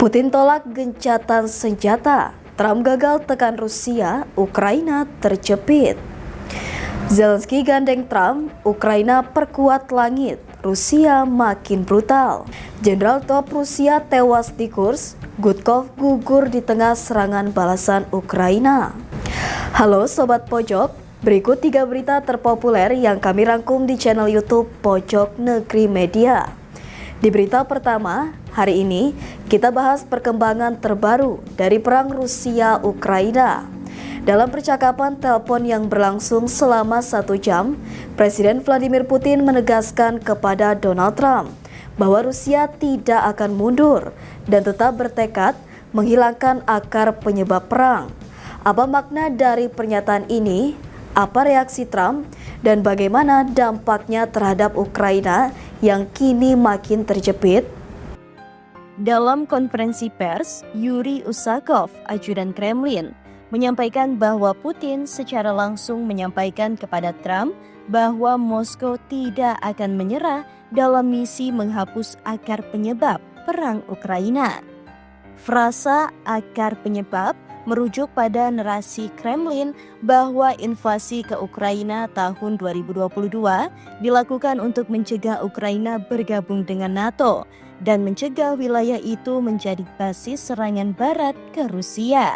Putin tolak gencatan senjata, Trump gagal tekan Rusia, Ukraina terjepit. Zelensky gandeng Trump, Ukraina perkuat langit, Rusia makin brutal. Jenderal top Rusia tewas di Kursk, Gutkov gugur di tengah serangan balasan Ukraina. Halo Sobat Pojok, berikut 3 berita terpopuler yang kami rangkum di channel YouTube Pojok Negeri Media. Di berita pertama, hari ini kita bahas perkembangan terbaru dari perang Rusia-Ukraina. Dalam percakapan telepon yang berlangsung selama 1 jam, Presiden Vladimir Putin menegaskan kepada Donald Trump bahwa Rusia tidak akan mundur dan tetap bertekad menghilangkan akar penyebab perang. Apa makna dari pernyataan ini? Apa reaksi Trump? Dan bagaimana dampaknya terhadap Ukraina yang kini makin terjepit? Dalam konferensi pers, Yuri Usakov, ajudan Kremlin, menyampaikan bahwa Putin secara langsung menyampaikan kepada Trump bahwa Moskow tidak akan menyerah dalam misi menghapus akar penyebab perang Ukraina. Frasa akar penyebab merujuk pada narasi Kremlin bahwa invasi ke Ukraina tahun 2022 dilakukan untuk mencegah Ukraina bergabung dengan NATO dan mencegah wilayah itu menjadi basis serangan Barat ke Rusia.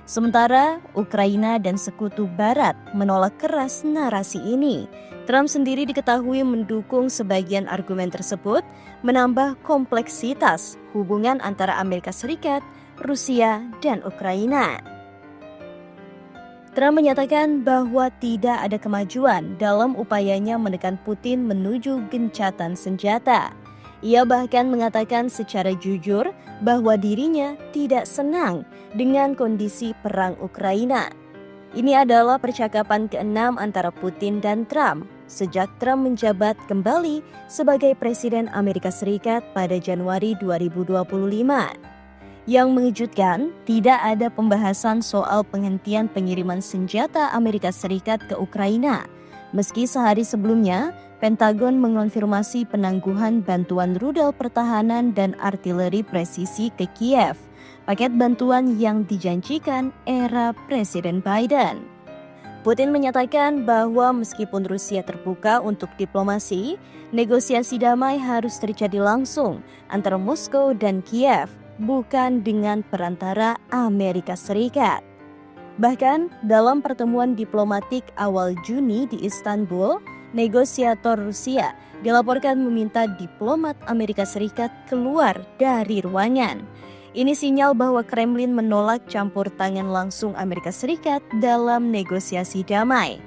Sementara Ukraina dan sekutu Barat menolak keras narasi ini. Trump sendiri diketahui mendukung sebagian argumen tersebut, menambah kompleksitas hubungan antara Amerika Serikat, Rusia, dan Ukraina. Trump menyatakan bahwa tidak ada kemajuan dalam upayanya menekan Putin menuju gencatan senjata. Ia bahkan mengatakan secara jujur bahwa dirinya tidak senang dengan kondisi perang Ukraina. Ini adalah percakapan ke-6 antara Putin dan Trump sejak Trump menjabat kembali sebagai Presiden Amerika Serikat pada Januari 2025. Yang mengejutkan, tidak ada pembahasan soal penghentian pengiriman senjata Amerika Serikat ke Ukraina. Meski sehari sebelumnya, Pentagon mengonfirmasi penangguhan bantuan rudal pertahanan dan artileri presisi ke Kiev, paket bantuan yang dijanjikan era Presiden Biden. Putin menyatakan bahwa meskipun Rusia terbuka untuk diplomasi, negosiasi damai harus terjadi langsung antara Moskow dan Kiev, bukan dengan perantara Amerika Serikat. Bahkan dalam pertemuan diplomatik awal Juni di Istanbul, negosiator Rusia dilaporkan meminta diplomat Amerika Serikat keluar dari ruangan. Ini sinyal bahwa Kremlin menolak campur tangan langsung Amerika Serikat dalam negosiasi damai.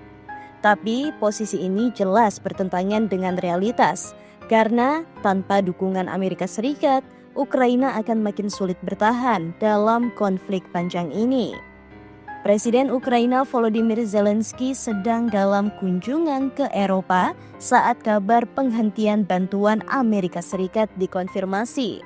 Tapi posisi ini jelas bertentangan dengan realitas, karena tanpa dukungan Amerika Serikat, Ukraina akan makin sulit bertahan dalam konflik panjang ini. Presiden Ukraina Volodymyr Zelensky sedang dalam kunjungan ke Eropa saat kabar penghentian bantuan Amerika Serikat dikonfirmasi.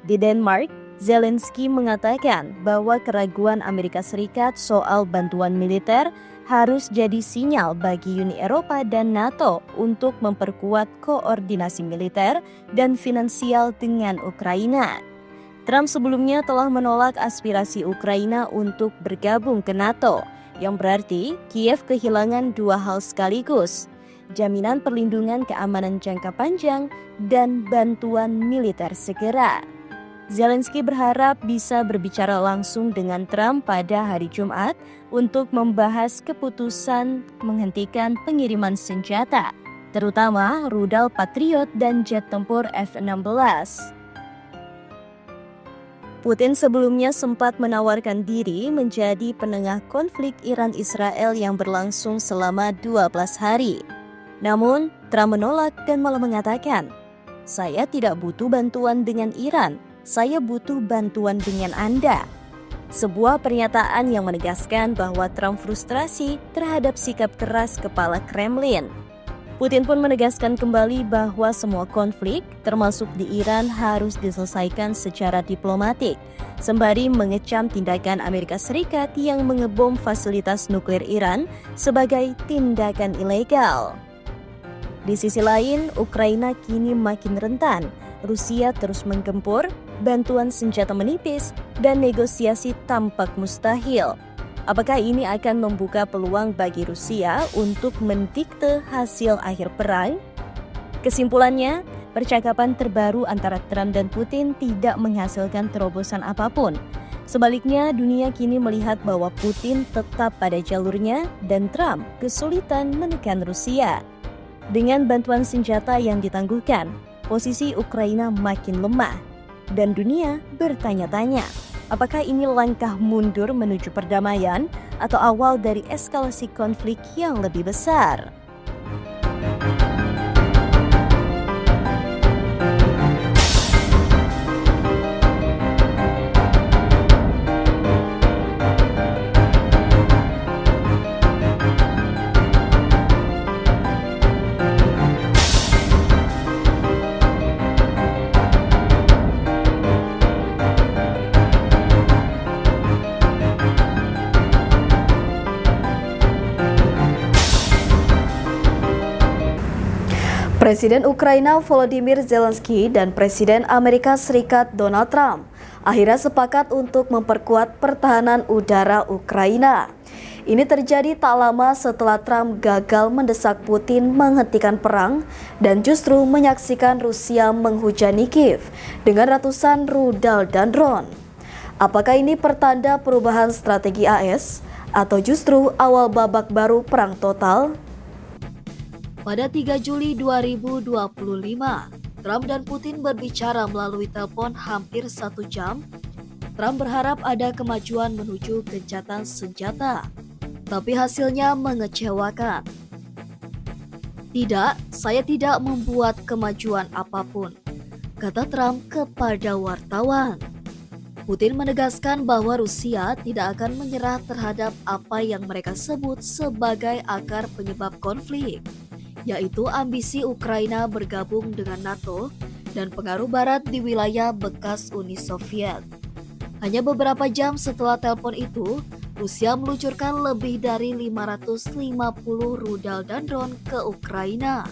Di Denmark, Zelensky mengatakan bahwa keraguan Amerika Serikat soal bantuan militer harus jadi sinyal bagi Uni Eropa dan NATO untuk memperkuat koordinasi militer dan finansial dengan Ukraina. Trump sebelumnya telah menolak aspirasi Ukraina untuk bergabung ke NATO, yang berarti Kiev kehilangan 2 hal sekaligus, jaminan perlindungan keamanan jangka panjang dan bantuan militer segera. Zelensky berharap bisa berbicara langsung dengan Trump pada hari Jumat untuk membahas keputusan menghentikan pengiriman senjata, terutama rudal Patriot dan jet tempur F-16. Putin sebelumnya sempat menawarkan diri menjadi penengah konflik Iran-Israel yang berlangsung selama 12 hari. Namun, Trump menolak dan malah mengatakan, "Saya tidak butuh bantuan dengan Iran, saya butuh bantuan dengan Anda." Sebuah pernyataan yang menegaskan bahwa Trump frustrasi terhadap sikap keras kepala Kremlin. Putin pun menegaskan kembali bahwa semua konflik, termasuk di Iran, harus diselesaikan secara diplomatik, sembari mengecam tindakan Amerika Serikat yang mengebom fasilitas nuklir Iran sebagai tindakan ilegal. Di sisi lain, Ukraina kini makin rentan. Rusia terus menggempur, bantuan senjata menipis, dan negosiasi tampak mustahil. Apakah ini akan membuka peluang bagi Rusia untuk mendikte hasil akhir perang? Kesimpulannya, percakapan terbaru antara Trump dan Putin tidak menghasilkan terobosan apapun. Sebaliknya, dunia kini melihat bahwa Putin tetap pada jalurnya dan Trump kesulitan menekan Rusia. Dengan bantuan senjata yang ditangguhkan, posisi Ukraina makin lemah. Dan dunia bertanya-tanya, apakah ini langkah mundur menuju perdamaian atau awal dari eskalasi konflik yang lebih besar? Presiden Ukraina Volodymyr Zelensky dan Presiden Amerika Serikat Donald Trump akhirnya sepakat untuk memperkuat pertahanan udara Ukraina. Ini terjadi tak lama setelah Trump gagal mendesak Putin menghentikan perang dan justru menyaksikan Rusia menghujani Kiev dengan ratusan rudal dan drone. Apakah ini pertanda perubahan strategi AS atau justru awal babak baru perang total? Pada 3 Juli 2025, Trump dan Putin berbicara melalui telepon hampir 1 jam. Trump berharap ada kemajuan menuju gencatan senjata, tapi hasilnya mengecewakan. Tidak, saya tidak membuat kemajuan apapun, kata Trump kepada wartawan. Putin menegaskan bahwa Rusia tidak akan menyerah terhadap apa yang mereka sebut sebagai akar penyebab konflik, yaitu ambisi Ukraina bergabung dengan NATO dan pengaruh Barat di wilayah bekas Uni Soviet. Hanya beberapa jam setelah telepon itu, Rusia meluncurkan lebih dari 550 rudal dan drone ke Ukraina.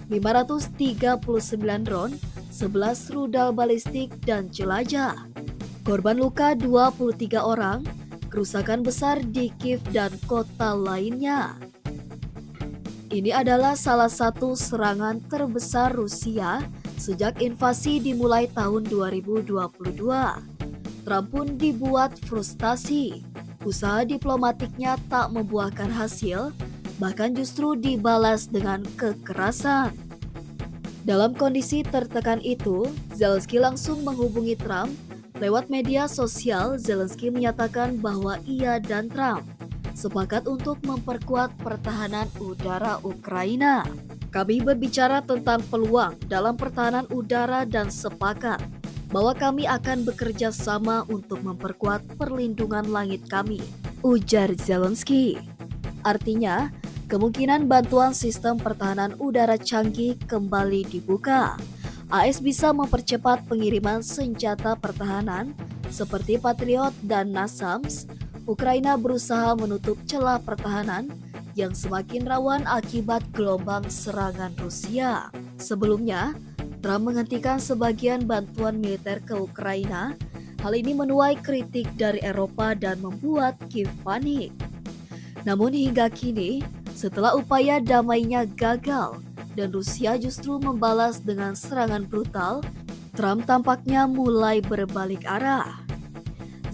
539 drone, 11 rudal balistik dan jelajah. Korban luka 23 orang, kerusakan besar di Kiev dan kota lainnya. Ini adalah salah satu serangan terbesar Rusia sejak invasi dimulai tahun 2022. Trump pun dibuat frustasi. Usaha diplomatiknya tak membuahkan hasil, bahkan justru dibalas dengan kekerasan. Dalam kondisi tertekan itu, Zelensky langsung menghubungi Trump. Lewat media sosial, Zelensky menyatakan bahwa ia dan Trump sepakat untuk memperkuat pertahanan udara Ukraina. Kami berbicara tentang peluang dalam pertahanan udara dan sepakat bahwa kami akan bekerja sama untuk memperkuat perlindungan langit kami, ujar Zelensky. Artinya, kemungkinan bantuan sistem pertahanan udara canggih kembali dibuka. AS bisa mempercepat pengiriman senjata pertahanan seperti Patriot dan NASAMS. Ukraina berusaha menutup celah pertahanan yang semakin rawan akibat gelombang serangan Rusia. Sebelumnya, Trump menghentikan sebagian bantuan militer ke Ukraina. Hal ini menuai kritik dari Eropa dan membuat Kiev panik. Namun hingga kini, setelah upaya damainya gagal dan Rusia justru membalas dengan serangan brutal, Trump tampaknya mulai berbalik arah.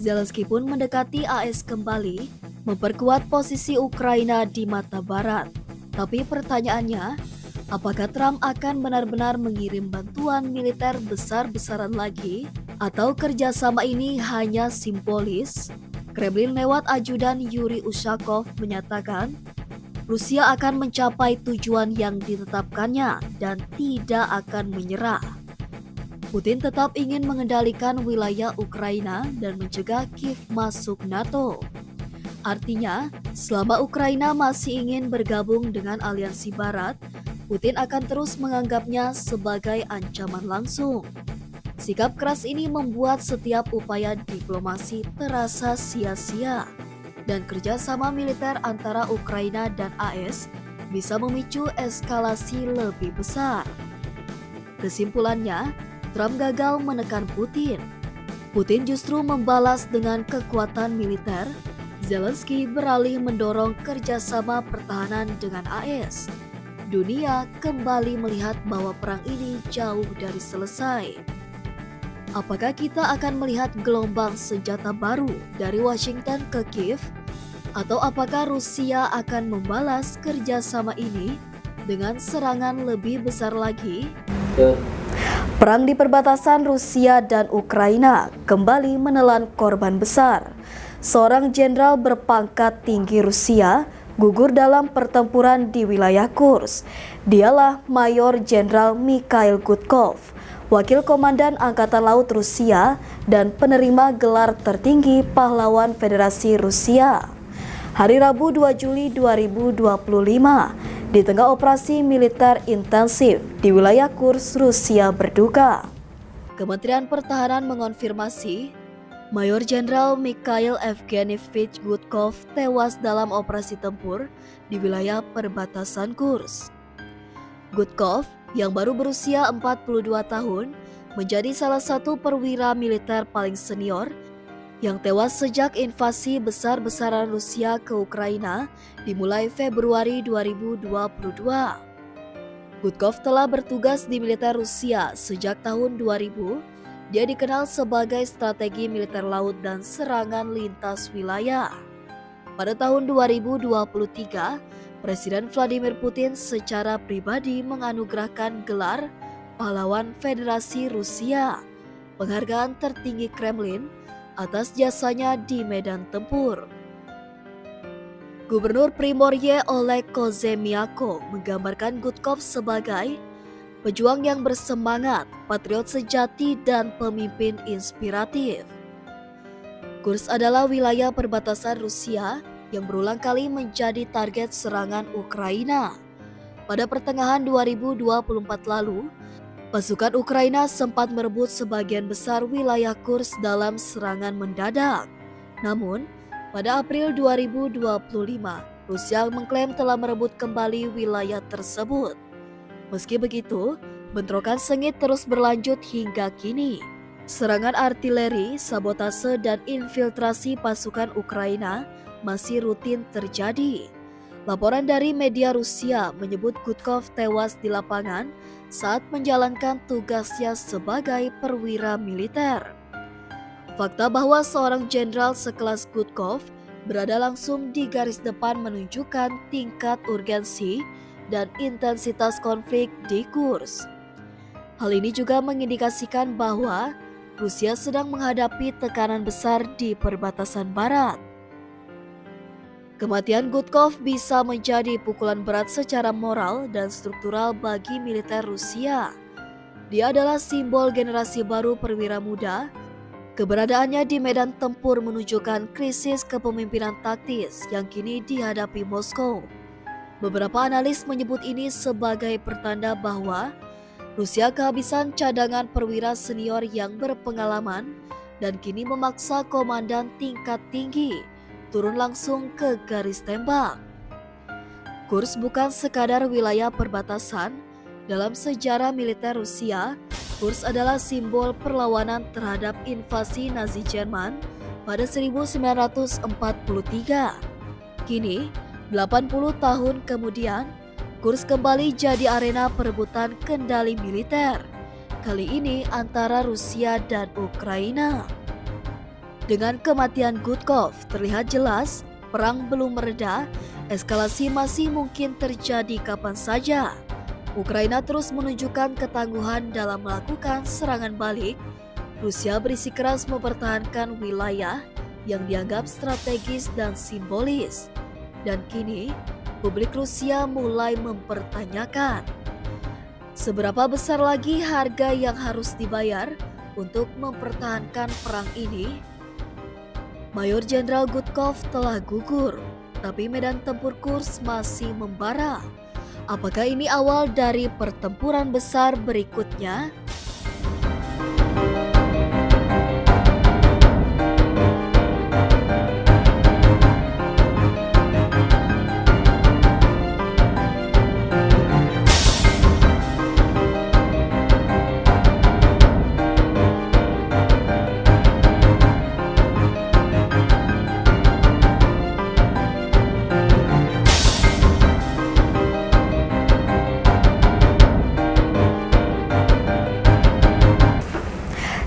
Zelensky pun mendekati AS kembali, memperkuat posisi Ukraina di mata Barat. Tapi pertanyaannya, apakah Trump akan benar-benar mengirim bantuan militer besar-besaran lagi? Atau kerjasama ini hanya simbolis? Kremlin lewat ajudan Yuri Ushakov menyatakan, Rusia akan mencapai tujuan yang ditetapkannya dan tidak akan menyerah. Putin tetap ingin mengendalikan wilayah Ukraina dan mencegah Kiev masuk NATO. Artinya, selama Ukraina masih ingin bergabung dengan aliansi Barat, Putin akan terus menganggapnya sebagai ancaman langsung. Sikap keras ini membuat setiap upaya diplomasi terasa sia-sia, dan kerjasama militer antara Ukraina dan AS bisa memicu eskalasi lebih besar. Kesimpulannya, Trump gagal menekan Putin. Putin justru membalas dengan kekuatan militer. Zelensky beralih mendorong kerjasama pertahanan dengan AS. Dunia kembali melihat bahwa perang ini jauh dari selesai. Apakah kita akan melihat gelombang senjata baru dari Washington ke Kiev? Atau apakah Rusia akan membalas kerjasama ini dengan serangan lebih besar lagi? Perang di perbatasan Rusia dan Ukraina kembali menelan korban besar. Seorang jenderal berpangkat tinggi Rusia gugur dalam pertempuran di wilayah Kursk. Dialah Mayor Jenderal Mikhail Gudkov, Wakil Komandan Angkatan Laut Rusia dan penerima gelar tertinggi Pahlawan Federasi Rusia. Hari Rabu 2 Juli 2025, di tengah operasi militer intensif di wilayah Kursk, Rusia berduka. Kementerian Pertahanan mengonfirmasi Mayor Jenderal Mikhail Evgenievich Gudkov tewas dalam operasi tempur di wilayah perbatasan Kursk. Gudkov yang baru berusia 42 tahun menjadi salah satu perwira militer paling senior yang tewas sejak invasi besar-besaran Rusia ke Ukraina dimulai Februari 2022. Gudkov telah bertugas di militer Rusia sejak tahun 2000. Dia dikenal sebagai strategi militer laut dan serangan lintas wilayah. Pada tahun 2023, Presiden Vladimir Putin secara pribadi menganugerahkan gelar Pahlawan Federasi Rusia, penghargaan tertinggi Kremlin atas jasanya di medan tempur. Gubernur Primorye Oleg Kozemiako menggambarkan Gudkov sebagai pejuang yang bersemangat, patriot sejati, dan pemimpin inspiratif. Kursk adalah wilayah perbatasan Rusia yang berulang kali menjadi target serangan Ukraina. Pada pertengahan 2024 lalu, pasukan Ukraina sempat merebut sebagian besar wilayah Kursk dalam serangan mendadak. Namun, pada April 2025, Rusia mengklaim telah merebut kembali wilayah tersebut. Meski begitu, bentrokan sengit terus berlanjut hingga kini. Serangan artileri, sabotase, dan infiltrasi pasukan Ukraina masih rutin terjadi. Laporan dari media Rusia menyebut Gudkov tewas di lapangan saat menjalankan tugasnya sebagai perwira militer. Fakta bahwa seorang jenderal sekelas Gudkov berada langsung di garis depan menunjukkan tingkat urgensi dan intensitas konflik di Kursk. Hal ini juga mengindikasikan bahwa Rusia sedang menghadapi tekanan besar di perbatasan barat. Kematian Gudkov bisa menjadi pukulan berat secara moral dan struktural bagi militer Rusia. Dia adalah simbol generasi baru perwira muda. Keberadaannya di medan tempur menunjukkan krisis kepemimpinan taktis yang kini dihadapi Moskow. Beberapa analis menyebut ini sebagai pertanda bahwa Rusia kehabisan cadangan perwira senior yang berpengalaman dan kini memaksa komandan tingkat tinggi turun langsung ke garis tembak. Kursk bukan sekadar wilayah perbatasan. Dalam sejarah militer Rusia, Kursk adalah simbol perlawanan terhadap invasi Nazi Jerman pada 1943. Kini, 80 tahun kemudian, Kursk kembali jadi arena perebutan kendali militer. Kali ini antara Rusia dan Ukraina. Dengan kematian Gudkov, terlihat jelas perang belum mereda, eskalasi masih mungkin terjadi kapan saja. Ukraina terus menunjukkan ketangguhan dalam melakukan serangan balik. Rusia bersikeras mempertahankan wilayah yang dianggap strategis dan simbolis. Dan kini, publik Rusia mulai mempertanyakan seberapa besar lagi harga yang harus dibayar untuk mempertahankan perang ini. Mayor Jenderal Gudkov telah gugur, tapi medan tempur Kursk masih membara. Apakah ini awal dari pertempuran besar berikutnya?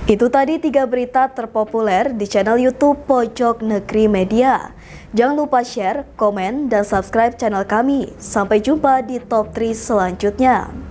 Itu tadi 3 berita terpopuler di channel YouTube Pojok Negeri Media. Jangan lupa share, komen, dan subscribe channel kami. Sampai jumpa di top 3 selanjutnya.